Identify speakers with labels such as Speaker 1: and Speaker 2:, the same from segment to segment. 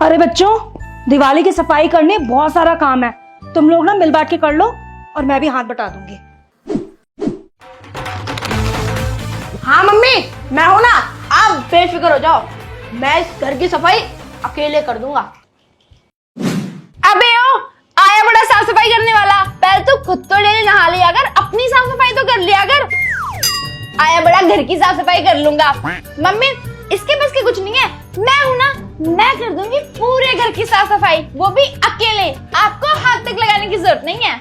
Speaker 1: अरे बच्चों, दिवाली की सफाई करने बहुत सारा काम है। तुम लोग ना मिल बांट के कर लो और मैं भी हाथ बटा दूंगी।
Speaker 2: हाँ मम्मी, मैं हूं ना, आप बेफिक्र हो जाओ। मैं इस घर की सफाई अकेले कर दूंगा। अबे ओ, आया बड़ा साफ सफाई करने वाला। पहले तो खुद तो डेली नहा लिया कर, अपनी साफ सफाई तो कर लिया कर। आया बड़ा घर की साफ सफाई कर लूंगा। मम्मी इसके बस की कुछ नहीं है, मैं हूं ना, मैं कर दूंगी पूरे घर की साफ सफाई, वो भी अकेले। आपको हाथ तक लगाने की जरूरत नहीं है।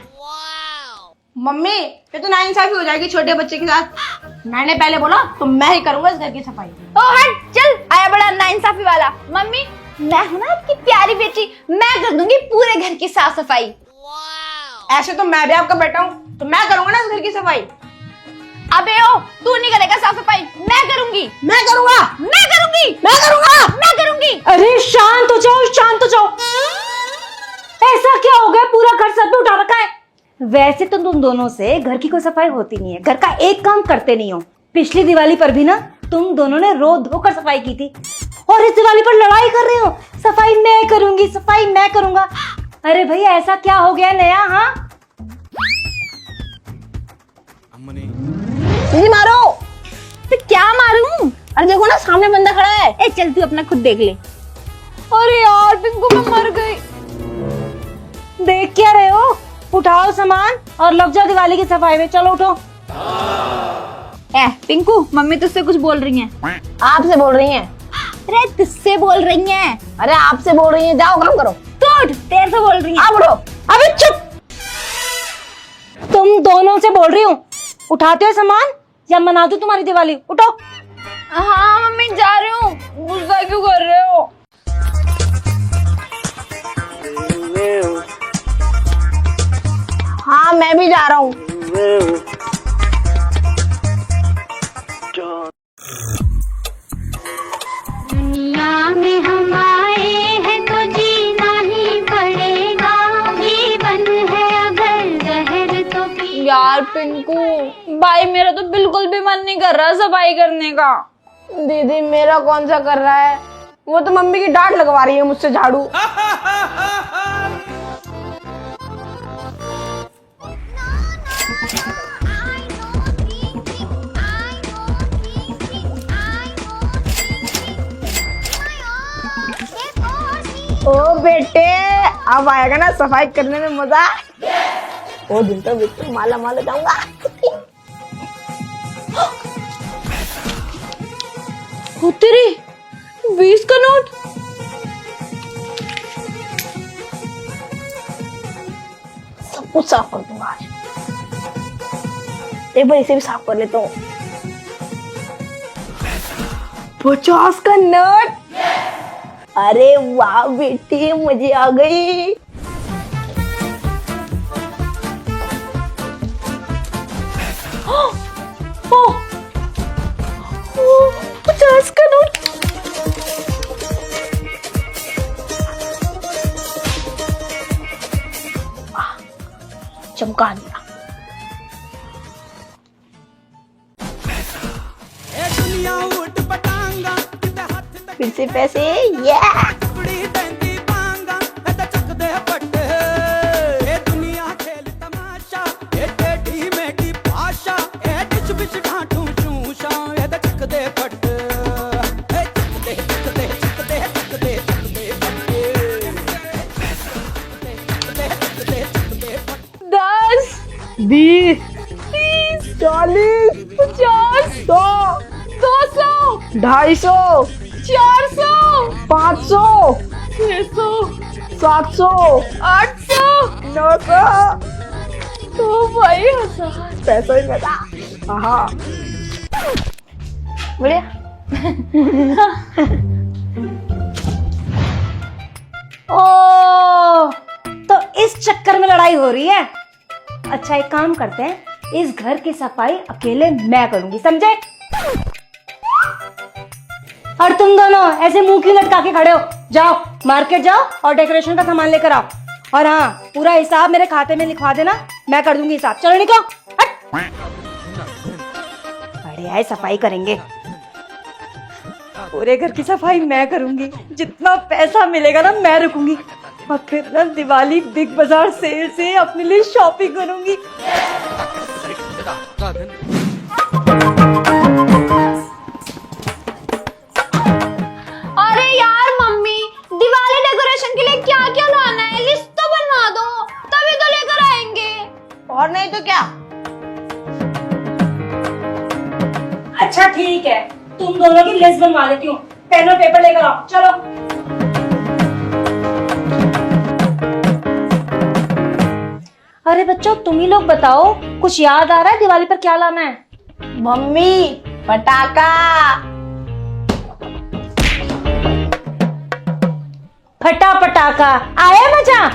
Speaker 2: मम्मी ये तो नाइंसाफी हो जाएगी छोटे बच्चे के साथ। मैंने पहले बोला तो मैं ही करूंगा इस घर की सफाई। ओ हट चल, आया बड़ा नाइंसाफी वाला। मम्मी मैं हूं ना आपकी प्यारी बेटी, मैं कर दूंगी पूरे घर की साफ सफाई। ऐसे तो मैं भी आपका बेटा हूँ, तो मैं करूंगा ना इस घर की सफाई। अबे ओ, तू नहीं करेगा साफ सफाई, मैं करूंगी। मैं करूंगा, मैं करूंगी, मैं करूंगा, मैं करूंगी।
Speaker 1: अरे शांत हो जाओ, शांत हो जाओ। ऐसा क्या हो गया, पूरा घर सर पे उठा रखा है। वैसे तो तुम दोनों से घर की कोई सफाई होती नहीं है, घर का एक काम करते नहीं हो। पिछली दिवाली पर भी ना तुम दोनों ने रो धोकर सफाई की थी, और इस दिवाली पर लड़ाई कर रहे हो, सफाई मैं करूंगी, सफाई मैं करूंगा। अरे भैया ऐसा क्या हो गया नया? हाँ
Speaker 2: दीदी मारो। तो क्या मारूं? अरे देखो ना सामने बंदा खड़ा है। ए चल तू अपना खुद देख ले। अरे यार पिंकू मैं मर गई।
Speaker 1: देख क्या रहे हो, उठाओ सामान और लग जाओ दिवाली की सफाई में। चलो उठो।
Speaker 2: ए पिंकू, मम्मी तुझसे कुछ बोल रही हैं। आपसे बोल रही हैं? अरे तुझसे बोल रही हैं। अरे आपसे बोल रही हैं, जाओ काम करो। तू उठ, तेरे से बोल रही हैं। आप उठो।
Speaker 1: अबे चुप, तुम दोनों से बोल रही हूँ। उठाते हो सामान या मना दूं तुम्हारी दिवाली? उठो।
Speaker 2: हाँ मम्मी जा रही हूँ। गुस्सा क्यों कर रहे हो? हाँ मैं भी जा रहा हूँ।
Speaker 3: दुनिया में हम आए हैं तो जीना ही पड़ेगा, जीवन है अगर जहर तो पी।
Speaker 2: यार पिंकू भाई, मेरा तो बिल्कुल भी मन नहीं कर रहा सफाई करने का। दीदी मेरा कौन सा कर रहा है, वो तो मम्मी की डांट लगवा रही है मुझसे झाड़ू। ओ बेटे, अब आएगा ना सफाई करने में मजा। वो दिन तो बिल्कुल माला माल हो जाऊंगा। तेरी 20 का नोट। सब कुछ साफ कर दूंगा आज। एक बार इसे भी साफ कर लेता हूँ। 50 का नोट। अरे वाह बेटी, मजे आ गई। ओ, ओ, 50 का नोट। चमका दिया। फिर से पैसे। दस, 20, 30, 40, 50, 100, 200, 250, 400, 500, 600, 700, 800, 900, तो भाई 1000। पैसा ही पैसा। हाँ बढ़िया।
Speaker 1: ओ, तो इस चक्कर में लड़ाई हो रही है। अच्छा एक काम करते हैं, इस घर की सफाई अकेले मैं करूंगी, समझे? और तुम दोनों ऐसे मुंह क्यों लटका के खड़े हो? जाओ मार्केट जाओ और डेकोरेशन का सामान लेकर आओ। और हाँ, पूरा हिसाब मेरे खाते में लिखवा देना, मैं कर दूंगी हिसाब। चलो निकलो। बढ़िया है, सफाई करेंगे। पूरे घर की सफाई मैं करूंगी, जितना पैसा मिलेगा ना मैं रखूंगी, और फिर ना दिवाली बिग बाजार सेल से अपने लिए शॉपिंग करूंगी।
Speaker 2: अरे यार मम्मी, दिवाली डेकोरेशन के लिए क्या क्या लाना है लिस्ट तो बनवा दो, तभी तो लेकर आएंगे। और नहीं तो क्या।
Speaker 1: अच्छा ठीक है, तुम दोनों की लिस्ट बनवा लेती हूँ, पेन और पेपर लेकर आओ, चलो। अरे बच्चों तुम ही लोग बताओ, कुछ याद आ रहा है दिवाली पर क्या लाना है?
Speaker 2: मम्मी पटाखा।
Speaker 1: फटा पटाखा आया मजा,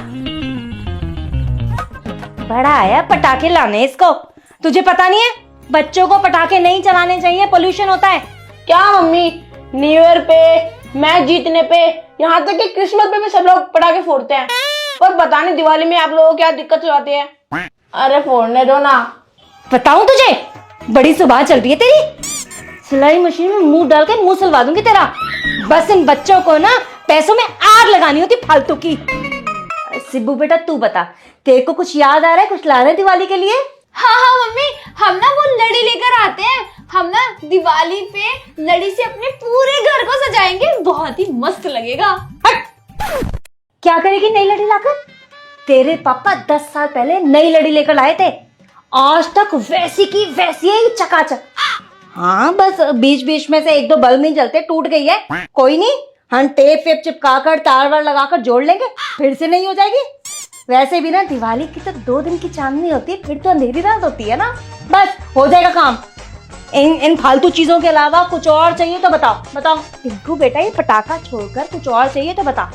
Speaker 1: बड़ा आया पटाखे लाने इसको। तुझे पता नहीं है बच्चों को पटाखे नहीं चलाने चाहिए, पोल्यूशन होता है।
Speaker 2: क्या मम्मी, न्यू ईयर पे, मैच जीतने पे, यहाँ तक कि क्रिसमस पे भी सब लोग पटाखे फोड़ते हैं, पर पता नहीं दिवाली में आप लोगों को क्या दिक्कत हो जाती है। अरे फोड़ने दो ना।
Speaker 1: बताऊं तुझे, बड़ी सुबह चल रही है तेरी, सिलाई मशीन में मुंह डाल के मुंह सिलवा दूंगी तेरा। बस इन बच्चों को ना पैसों में आग लगानी होती फालतू की। सिब्बू बेटा तू बता, तेरे को कुछ याद आ रहा है, कुछ ला रहे हैं दिवाली के लिए?
Speaker 2: हाँ हाँ मम्मी, हम ना वो लड़ी लेकर आते हैं, हम ना दिवाली पे लड़ी से अपने पूरे घर को सजाएंगे, बहुत ही मस्त लगेगा।
Speaker 1: क्या करेगी नई लड़ी लाकर? तेरे पापा 10 साल पहले नई लड़ी लेकर लाए थे, आज तक वैसी की वैसी है चकाचक। हाँ बस बीच बीच में से एक दो बल्ब नहीं जलते, टूट गई है, कोई नहीं, हम टेप वेप चिपका कर तार वार लगाकर जोड़ लेंगे, फिर से नहीं हो जाएगी। वैसे भी ना दिवाली की तो 2 दिन की चांदनी होती है, फिर तो अंधेरी रात होती है ना, बस हो जाएगा काम। इन फालतू चीजों के अलावा कुछ और चाहिए तो बताओ बताओ। पिंकू बेटा ये पटाखा छोड़कर कुछ और चाहिए तो बता।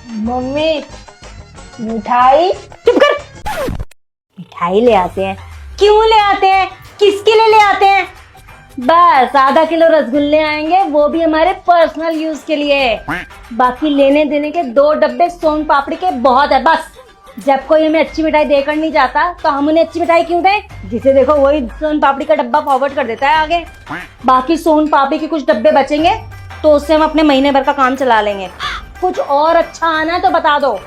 Speaker 2: मम्मी मिठाई।
Speaker 1: चुप कर, मिठाई ले आते हैं। क्यों ले आते हैं, किसके लिए ले आते हैं? बस आधा किलो रसगुल्ले आएंगे, वो भी हमारे पर्सनल यूज के लिए। बाकी लेने देने के 2 डब्बे सोन पापड़ी के बहुत है बस। जब कोई हमें अच्छी मिठाई देकर नहीं जाता तो हम उन्हें अच्छी मिठाई क्यों दें? जिसे देखो वही सोन पापड़ी का डब्बा फॉरवर्ड कर देता है आगे। बाकी सोन पापड़ी के कुछ डब्बे बचेंगे तो उससे हम अपने महीने भर का काम चला लेंगे। कुछ और अच्छा आना है तो बता दो।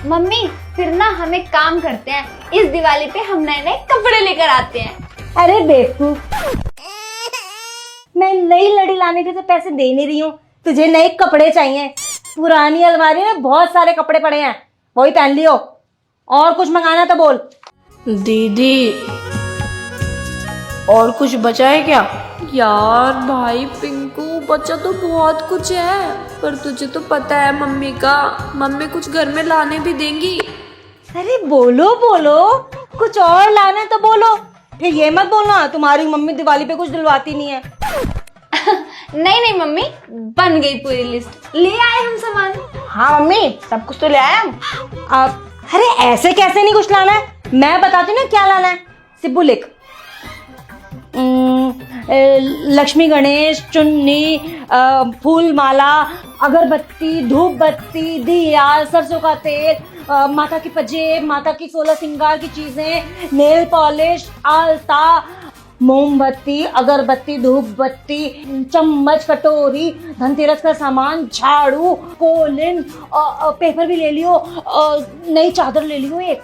Speaker 2: मम्मी फिर ना हम एक काम करते हैं, इस दिवाली पे हम नए नए कपड़े लेकर आते हैं।
Speaker 1: अरे बेवकूफ, मैं नई लड़ी लाने के तो पैसे दे नहीं रही हूँ, तुझे नए कपड़े चाहिए। पुरानी अलमारी में बहुत सारे कपड़े पड़े हैं, वही पहन लियो। और कुछ मंगाना तो बोल।
Speaker 4: दीदी और कुछ बचा है क्या? यार भाई पिंकू, बचा तो बहुत कुछ है, पर तुझे तो पता है मम्मी का, मम्मी कुछ घर में लाने भी देंगी।
Speaker 1: अरे बोलो बोलो, कुछ और लाना है तो बोलो, फिर ये मत बोलना तुम्हारी मम्मी दिवाली पे कुछ दिलवाती नहीं है।
Speaker 2: नहीं नहीं मम्मी, बन गई पूरी लिस्ट, ले आए हम सामान। हाँ मम्मी सब कुछ तो ले आए हम।
Speaker 1: अब अरे ऐसे कैसे नहीं कुछ लाना है, मैं बताती हूँ ना क्या लाना है। सिब्बू लिख, लक्ष्मी गणेश, चुन्नी, फूल माला, अगरबत्ती, धूप बत्ती, दिया, सरसों का तेल, माता की पजेब, माता की 16 श्रृंगार की चीजें, नेल पॉलिश, आलता, मोमबत्ती, अगरबत्ती, धूप बत्ती, चम्मच, कटोरी, धनतेरस का सामान, झाड़ू, कोलिन, पेपर भी ले लियो, नई चादर ले लियो एक।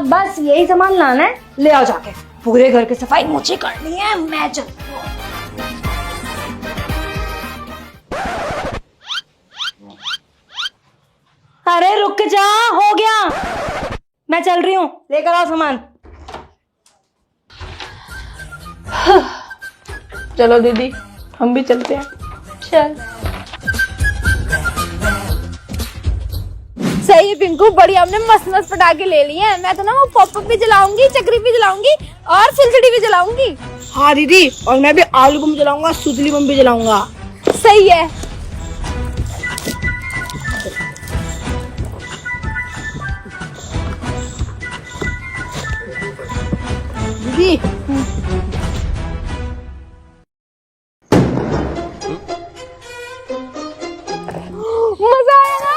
Speaker 1: बस यही सामान लाना है, ले आओ जाके। पूरे घर की सफाई मुझे करनी है, मैं चलती हूँ। अरे रुक जा, हो गया, मैं चल रही हूँ, लेकर आओ सामान।
Speaker 4: चलो दीदी हम भी चलते हैं।
Speaker 2: चल सही है पिंकू, बढ़िया, हमने मस्त मस्त पटाखे ले लिए हैं। मैं तो ना वो पॉपअप भी जलाऊंगी, चक्री भी जलाऊंगी और फुलझड़ी भी जलाऊंगी।
Speaker 4: हाँ दीदी, और मैं भी आलू बम जलाऊंगा, सुतली बम भी जलाऊंगा।
Speaker 2: सही है।
Speaker 4: दीदी
Speaker 2: मजा आया ना?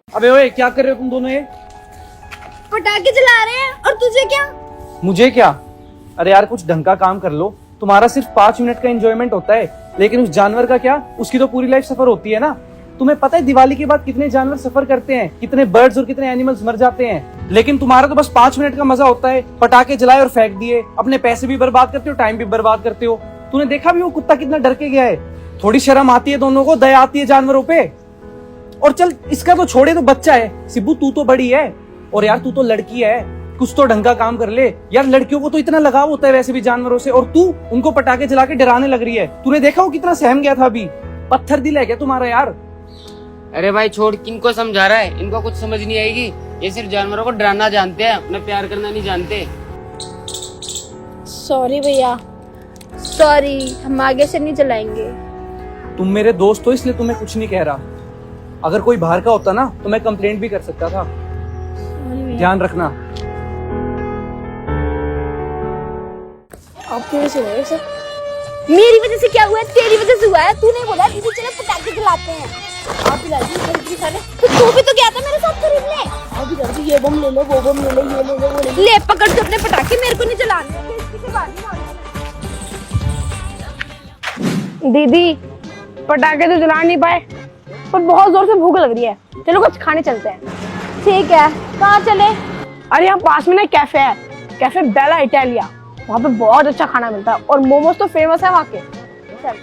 Speaker 5: अबे ओए क्या कर रहे हो तुम दोनों ये?
Speaker 2: पटाखे जला रहे हैं, और तुझे क्या?
Speaker 5: मुझे क्या? अरे यार कुछ ढंग का काम कर लो, तुम्हारा सिर्फ 5 मिनट का एंजॉयमेंट होता है, लेकिन उस जानवर का क्या, उसकी तो पूरी लाइफ सफर होती है ना। तुम्हें पता है दिवाली के बाद कितने जानवर सफर करते हैं, कितने बर्ड्स और कितने एनिमल्स मर जाते हैं। लेकिन तुम्हारा तो बस 5 मिनट का मजा होता है, पटाखे जलाए और फेंक दिए, अपने पैसे भी बर्बाद करते हो, टाइम भी बर्बाद करते हो। तूने देखा भी वो कुत्ता कितना डर के गया है। थोड़ी शर्म आती है दोनों को, दया आती है जानवरों पे। और चल इसका तो छोड़े, तो बच्चा है सिब्बू, तू तो बड़ी है, और यार तू तो लड़की है, कुछ तो ढंग का काम कर ले यार। लड़कियों को तो इतना लगाव होता है वैसे भी जानवरों से, और तू उनको पटाखे जला के डराने लग रही है। तूने देखा वो कितना सहम गया था अभी। पत्थर दिल है क्या तुम्हारा यार?
Speaker 6: अरे भाई छोड़, किनको समझा रहा है, इनको कुछ समझ नहीं आएगी। ये सिर्फ जानवरों को डराना जानते हैं, उन्हें प्यार करना नहीं जानते।
Speaker 2: सॉरी भैया, सॉरी, हम आगे से नहीं चलाएंगे।
Speaker 5: तुम मेरे दोस्त हो इसलिए तुम्हें कुछ नहीं कह रहा। अगर कोई बाहर का होता ना तो मैं कंप्लेंट भी कर सकता था। ध्यान रखना।
Speaker 2: आपकी वजह से हुआ है सब। मेरी वजह से क्या हुआ है? तेरी वजह से हुआ है। तू नहीं बोला दीदी चलो पटाखे जलाते हैं। आप भी लाइए जल्दी सारे। तो तू भी तो गया था मेरे साथ खरीदने। अभी जल्दी ये बम ले लो, वो बम ले लो, ये ले लो, वो ले लो। ले पकड़ के अपने पटाखे, मेरे को नहीं जलाने। किसी बात नहीं मानना। दीदी पटाखे तो जला नहीं पाए, पर बहुत जोर से भूख लग रही है। चलो कुछ खाने चलते हैं। ठीक है, कहाँ चले? अरे यहाँ पास में ना कैफे है, कैफे बेला इटालिया। वहाँ पे बहुत अच्छा खाना मिलता है और मोमोज तो फेमस है वहाँ के। चल।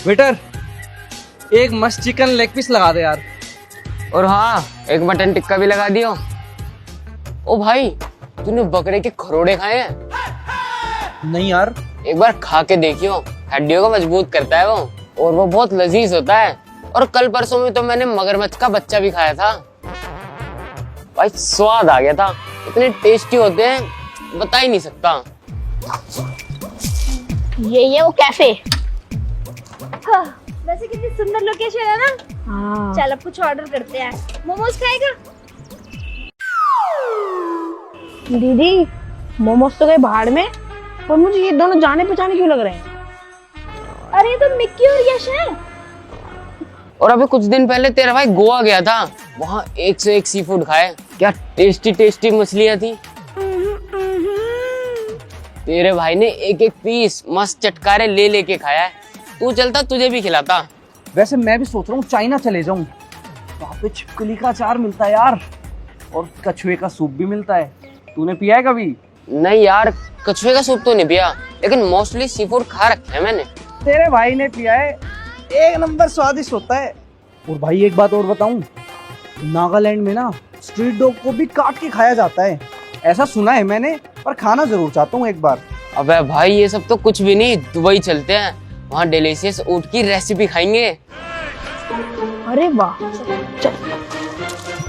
Speaker 5: वेटर, एक मस्त चिकन लेग पीस लगा दे यार।
Speaker 6: और हाँ, एक मटन टिक्का भी लगा दियो। ओ भाई, तूने बकरे के खरोड़े खाए हैं?
Speaker 5: नहीं यार।
Speaker 6: एक बार खा के देखियो, हड्डियों को मजबूत करता है वो, और वो बहुत लजीज होता है। और कल परसों में तो मैंने मगरमच्छ का बच्चा भी खाया था। भाई स्वाद आ गया था, इतने टेस्टी होते हैं, बता ही नहीं सकता।
Speaker 2: ये वो कैफे।
Speaker 1: हाँ, वैसे कितनी सुंदर लोकेशन है ना। चल अब कुछ ऑर्डर करते हैं। मोमोज खाएगा?
Speaker 2: दीदी मोमोज तो गए भाड़ में, पर मुझे ये दोनों जाने पहचाने क्यों लग रहे हैं?
Speaker 1: अरे ये तो मिक्की और यश है।
Speaker 6: और अभी कुछ दिन पहले तेरा भाई गोवा गया था, वहाँ 101 सी फूड खाए। क्या टेस्टी टेस्टी मछलियाँ थी। तेरे भाई ने एक एक पीस मस्त चटकारे ले लेके खाया है। तू चलता तुझे भी खिलाता।
Speaker 5: वैसे मैं भी सोच रहा हूँ चाइना चले जाऊँ, वहाँ पे छिपकली का अचार मिलता है यार, और कछुए का सूप भी मिलता है। तूने पिया है कभी?
Speaker 6: नहीं यार, कछुए का सूप तो नहीं पिया, लेकिन मोस्टली सी फूड खा रखे है मैंने।
Speaker 5: तेरे भाई ने पिया है, एक नंबर स्वादिष्ट होता है। और भाई एक बात और बताऊं, नागालैंड में ना स्ट्रीट डॉग को भी काट के खाया जाता है, ऐसा सुना है मैंने, पर खाना जरूर चाहता हूँ एक बार।
Speaker 6: अबे भाई ये सब तो कुछ भी नहीं, दुबई चलते हैं, वहाँ डिलीशियस ऊँट की रेसिपी खाएंगे।
Speaker 2: अरे वाह, चल।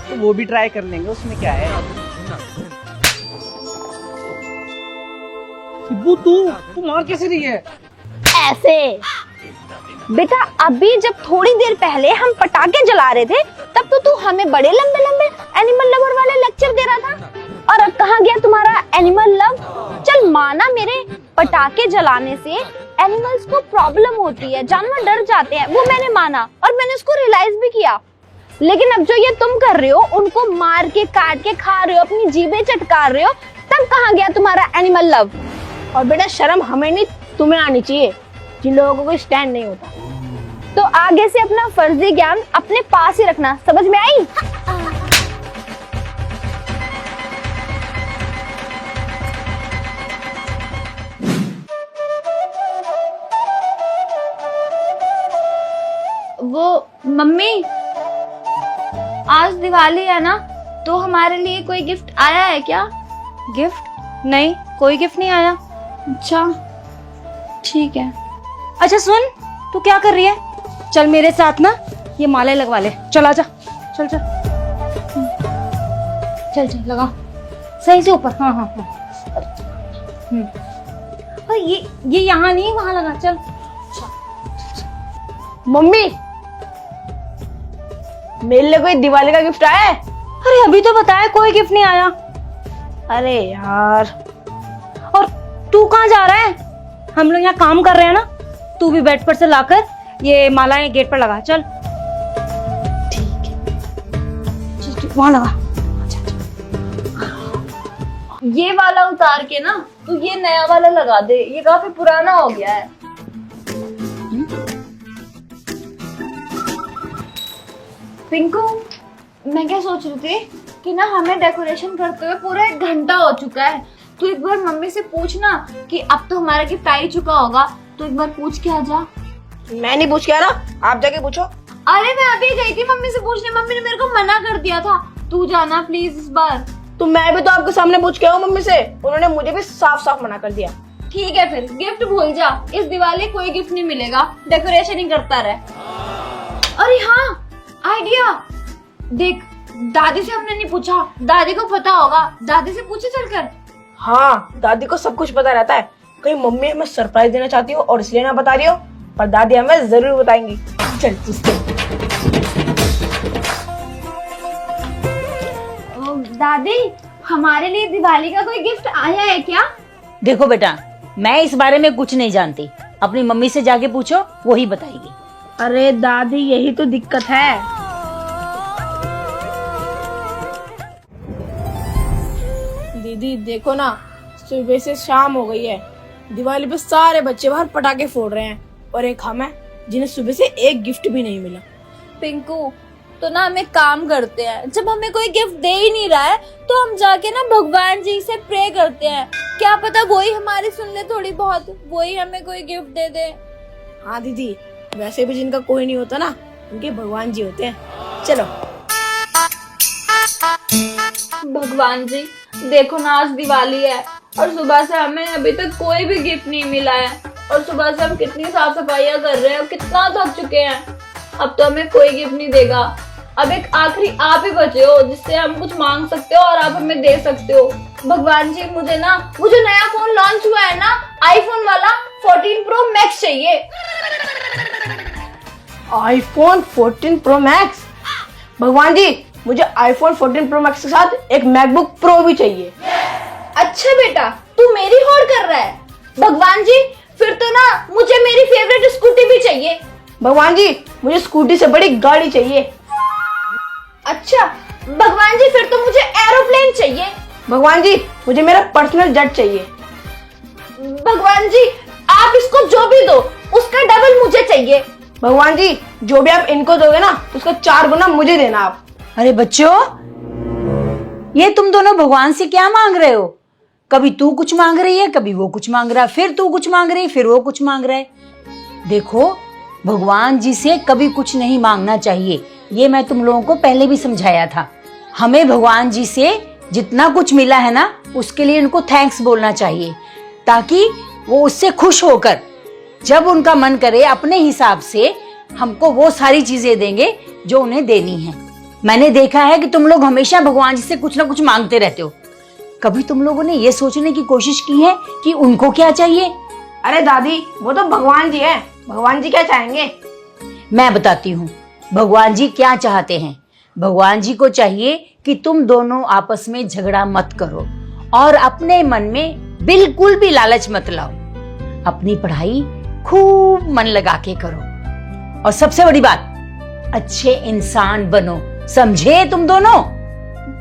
Speaker 5: तो वो भी ट्राई कर लेंगे, उसमें क्या है। सिब्बू तू मार कैसे रही है?
Speaker 2: ऐसे बेटा, अभी जब थोड़ी देर पहले हम पटाखे जला रहे थे, तब तो तू हमें बड़े लंबे लंबे एनिमल लवर वाले लेक्चर दे रहा था। और अब कहाँ गया तुम्हारा एनिमल लव? चल माना मेरे पटाखे जलाने से एनिमल्स को प्रॉब्लम होती है, जानवर डर जाते हैं, वो मैंने माना और मैंने उसको रियलाइज भी किया। लेकिन अब जो ये तुम कर रहे हो, उनको मार के काट के खा रहे हो, अपनी जीभें चटका रहे हो, तब कहाँ गया तुम्हारा एनिमल लव? और बेटा शर्म हमें नहीं तुम्हें आनी चाहिए, जिन लोगों को कोई स्टैंड नहीं होता। तो आगे से अपना फर्जी ज्ञान अपने पास ही रखना, समझ में आई?
Speaker 1: वो मम्मी, आज दिवाली है ना, तो हमारे लिए कोई गिफ्ट आया है क्या? गिफ्ट? नहीं, कोई गिफ्ट नहीं आया। अच्छा ठीक है। अच्छा सुन, तू क्या कर रही है? चल मेरे साथ ना ये माले लगवा ले। चल आजा, चल चल चल चल लगा सही से ऊपर। हाँ हाँ हाँ। और ये यहाँ नहीं, वहां लगा। चल
Speaker 2: मम्मी, मेरे लिए कोई दिवाली का गिफ्ट आया है?
Speaker 1: अरे अभी तो बताया कोई गिफ्ट नहीं आया। अरे यार, और तू कहाँ जा रहा है? हम लोग यहाँ काम कर रहे हैं ना, तू भी बेड पर से लाकर ये मालाएं गेट पर लगा। चल ठीक है, चल वहां लगा।
Speaker 2: ये वाला उतार के ना तू ये नया वाला लगा दे, ये काफी पुराना हो गया है। पिंकू, मैं क्या सोच रही थी कि ना हमें डेकोरेशन करते हुए पूरा 1 घंटा हो चुका है। तू एक बार मम्मी से पूछना कि अब तो हमारा गिफ्ट आ ही चुका होगा, तो एक बार पूछ के आ जा।
Speaker 7: मैं नहीं पूछ के आ रहा, आप जाके पूछो।
Speaker 2: अरे मैं अभी गई थी मम्मी से पूछने, मम्मी ने मेरे को मना कर दिया था। तू जाना प्लीज इस बार।
Speaker 7: तो मैं भी तो आपके सामने पूछ के आऊँ मम्मी से, उन्होंने मुझे भी साफ साफ मना कर दिया।
Speaker 2: ठीक है फिर गिफ्ट भूल जा, इस दिवाली कोई गिफ्ट नहीं मिलेगा, डेकोरेशन ही करता रहे। अरे हाँ, आइडिया देख, दादी से हमने नहीं पूछा, दादी को पता होगा, दादी से पूछे चलकर।
Speaker 7: हाँ, दादी को सब कुछ पता रहता है। कहीं मम्मी हमें सरप्राइज देना चाहती हो और इसलिए ना बता रही हो, पर दादी हमें जरूर बताएंगी। चल पूछते।
Speaker 2: दादी, हमारे लिए दिवाली का कोई गिफ्ट आया है क्या?
Speaker 1: देखो बेटा, मैं इस बारे में कुछ नहीं जानती, अपनी मम्मी से जाके पूछो, वही बताएगी।
Speaker 7: अरे दादी, यही तो दिक्कत है। दीदी देखो ना, सुबह से शाम हो गई है, दिवाली पे सारे बच्चे बाहर पटाखे फोड़ रहे हैं और एक हम हैं जिन्हें सुबह से एक गिफ्ट भी नहीं मिला।
Speaker 2: पिंकू, तो ना हम एक काम करते हैं, जब हमें कोई गिफ्ट दे ही नहीं रहा है तो हम जाके ना भगवान जी से प्रे करते हैं, क्या पता वही हमारी सुन ले थोड़ी बहुत, वही हमें कोई गिफ्ट दे दे।
Speaker 7: हाँ दीदी, वैसे भी जिनका कोई नहीं होता ना, उनके भगवान जी होते हैं। चलो।
Speaker 2: भगवान जी, देखो ना आज दिवाली है और सुबह से हमें अभी तक कोई भी गिफ्ट नहीं मिला है, और सुबह से हम कितनी साफ सफाइयाँ कर रहे हैं और कितना थक चुके हैं, अब तो हमें कोई गिफ्ट नहीं देगा। अब एक आखिरी आप ही बचे हो जिससे हम कुछ मांग सकते हो और आप हमें दे सकते हो। भगवान जी, मुझे ना वो जो नया फोन लॉन्च हुआ है ना, आईफोन वाला 14 प्रो मैक्स चाहिए।
Speaker 7: IPhone 14 pro max? भगवान जी, मुझे आईफोन 14 प्रो मैक्स के साथ एक मैकबुक प्रो भी चाहिए।
Speaker 2: अच्छा बेटा, तू मेरी होड़ कर रहा है। भगवान जी, फिर तो ना मुझे मेरी फेवरेट स्कूटी भी चाहिए।
Speaker 7: भगवान जी, मुझे स्कूटी से बड़ी गाड़ी चाहिए।
Speaker 2: अच्छा भगवान जी, फिर तो मुझे एरोप्लेन चाहिए।
Speaker 7: भगवान जी, मुझे मेरा पर्सनल जेट चाहिए।
Speaker 2: भगवान जी, आप इसको जो भी दो उसका डबल मुझे चाहिए।
Speaker 7: भगवान जी, जो भी आप इनको दोगे ना, उसका 4 गुना मुझे देना आप।
Speaker 1: अरे बच्चों, ये तुम दोनों भगवान से क्या मांग रहे हो? कभी तू कुछ मांग रही है, कभी वो कुछ मांग रहा है, फिर तू कुछ मांग रही है, फिर वो कुछ मांग रहा है। देखो, भगवान जी से कभी कुछ नहीं मांगना चाहिए, ये मैं तुम लोगों को पहले भी समझाया था। हमें भगवान जी से जितना कुछ मिला है ना, उसके लिए उनको थैंक्स बोलना चाहिए, ताकि वो उससे खुश होकर जब उनका मन करे अपने हिसाब से हमको वो सारी चीजें देंगे जो उन्हें देनी है। मैंने देखा है कि तुम लोग हमेशा भगवान जी से कुछ ना कुछ मांगते रहते हो। कभी तुम लोगों ने ये सोचने की कोशिश की है कि उनको क्या चाहिए?
Speaker 7: अरे दादी, वो तो भगवान जी है, भगवान जी क्या चाहेंगे?
Speaker 1: मैं बताती हूँ भगवान जी क्या चाहते हैं। भगवान जी को चाहिए कि तुम दोनों आपस में झगड़ा मत करो और अपने मन में बिल्कुल भी लालच मत लाओ। अपनी पढ़ाई खूब मन लगा के करो, और सबसे बड़ी बात, अच्छे इंसान बनो, समझे तुम दोनों?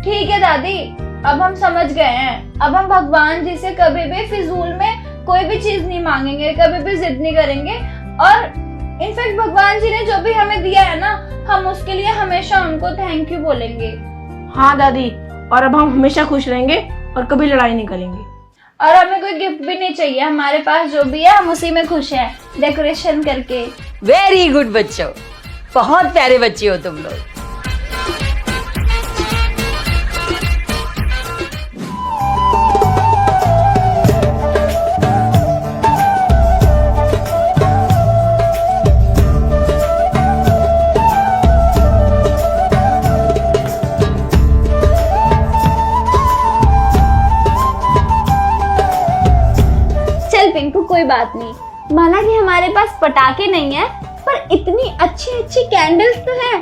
Speaker 2: ठीक है दादी, अब हम समझ गए हैं। अब हम भगवान जी से कभी भी फिजूल में कोई भी चीज नहीं मांगेंगे, कभी भी जिद नहीं करेंगे, और इनफैक्ट भगवान जी ने जो भी हमें दिया है ना, हम उसके लिए हमेशा उनको थैंक यू बोलेंगे।
Speaker 7: हाँ दादी, और अब हम हमेशा खुश रहेंगे और कभी लड़ाई नहीं करेंगे।
Speaker 2: और हमें कोई गिफ्ट भी नहीं चाहिए, हमारे पास जो भी है हम उसी में खुश हैं, डेकोरेशन करके।
Speaker 1: वेरी गुड बच्चों, बहुत प्यारे बच्चे हो तुम लोग।
Speaker 2: पिंकू, कोई बात नहीं, माना कि हमारे पास पटाखे नहीं है, पर इतनी अच्छी अच्छी कैंडल्स तो है,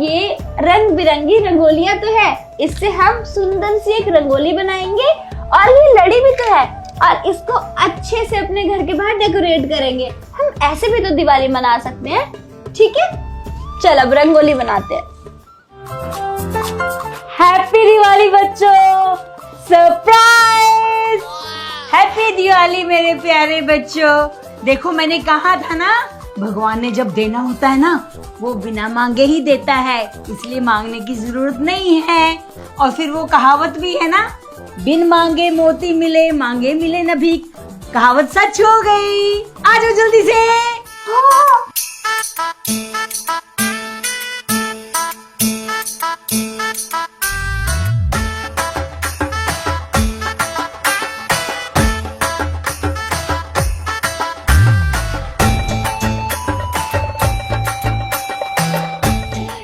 Speaker 2: ये रंग बिरंगी रंगोलियां तो है, इससे हम सुंदर सी एक रंगोली बनाएंगे और ये लड़ी भी तो है, और इसको अच्छे से अपने घर के बाहर डेकोरेट करेंगे। हम ऐसे भी तो दिवाली मना सकते हैं, ठीक है? चल अब रंगोली बनाते हैं।
Speaker 1: हैप्पी दिवाली बच्चों, सरप्राइज। हैप्पी दिवाली मेरे प्यारे बच्चों। देखो मैंने कहा था ना, भगवान ने जब देना होता है ना, वो बिना मांगे ही देता है, इसलिए मांगने की जरूरत नहीं है। और फिर वो कहावत भी है ना, बिन मांगे मोती मिले, मांगे मिले न भीख। कहावत सच हो गई। आ जाओ जल्दी से।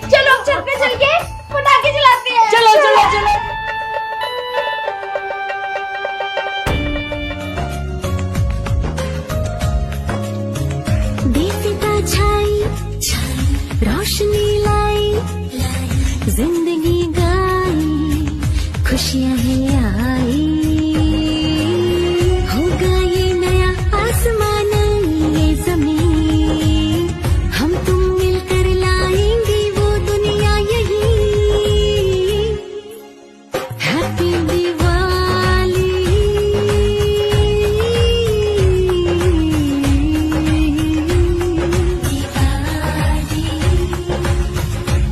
Speaker 2: चलो अब छत पे चल के पटाखे जलाते हैं।
Speaker 1: चलो चलो चलो।
Speaker 3: दीपिका छाई रोशनी लाई, जिंदगी गाई, खुशियां ही आई। होगा ये नया आसमान, ये जमीन, हम तुम मिलकर लाएंगे वो दुनिया यही। Happy Diwali,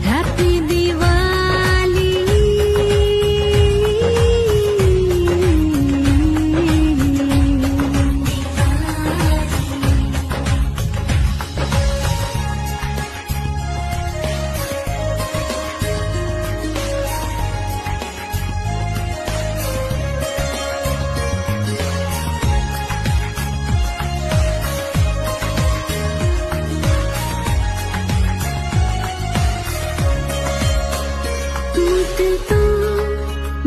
Speaker 3: happy Diwali. ईद तो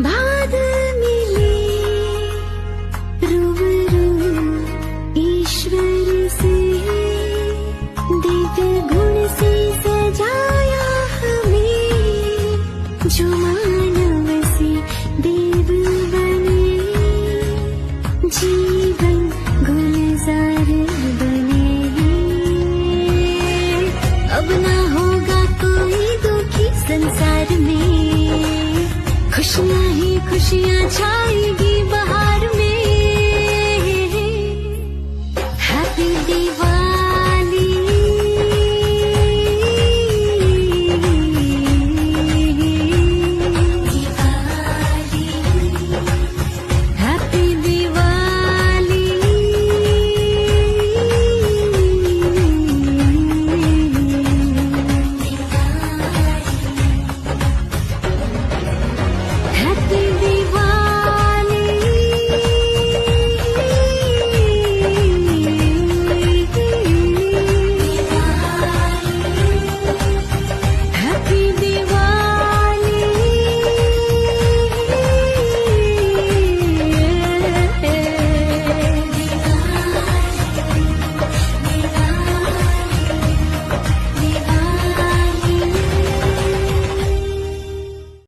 Speaker 3: बाद मिले, रूबरू ईश्वर से, दिव्य गुण से सजाया हमें, जो मानव से देव बने, जीवन गुलजार बने। अब ना होगा कोई दुखी संसार में, खुशियां ही खुशियां छाएगी बाहर।